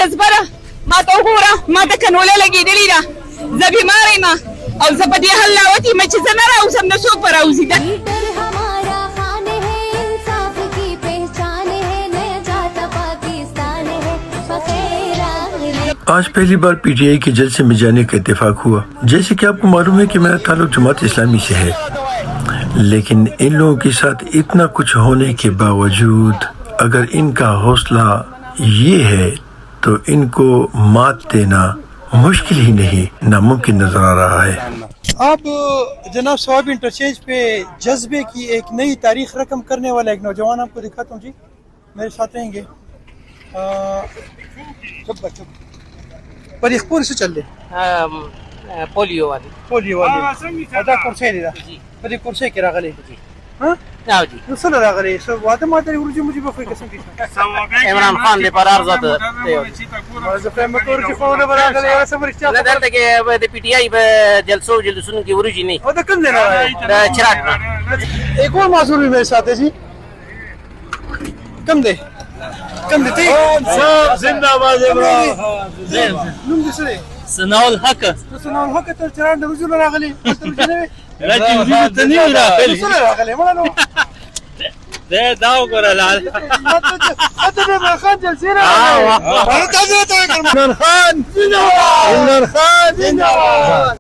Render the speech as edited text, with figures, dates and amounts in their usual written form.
جذبه ده ما ته وګوره ما ته کنوله لګېدلې ده زه بیمار یم او زه په دې حل لاوت یم چې زه نه راوځم نو څوک به راوځي आज पहली बार पीटीआई के जलसे में जाने का इत्तेफाक हुआ। जैसे कि आपको मालूम है कि मेरा ताल्लुक जमात इस्लामी से है, लेकिन इन लोगों के साथ इतना कुछ होने के बावजूद अगर इनका हौसला ये है तो इनको मात देना मुश्किल ही नहीं नामुमकिन नजर आ रहा है। आप जनाब स्वाब इंटरचेंज पे जज्बे की एक नई तारीख रकम करने वाला एक नौजवान आपको दिखाता हूँ जी, मेरे साथ रहेंगे। परिखपुर से चल रहे पोलियो वाली अदा कुर्सी दे परी कुर्सी के रागले हां نعم جي وصل راغلي سو واده ما ادري ورجي مجيبه في قسم كيف عمران خان دي قرار ذات هذا فهم تورجي فونه راغلي يا سمر اشتاق لا دلته کې د پی ټی آی په جلسونو کې ورجي نه هذا كم لنا دا چراغ एक और मासूर भी मेरे साथ है जी। कम दे जिंदाबाद इमरान نوم دې سره سناول حق سناول حق تر چران د رجل راغلي راجي وجود تني راغلي سره راغلي مړنو ده داو ګره لاله اته ما خان جلسينا اه تاسو ته عمران خان زنده‌باد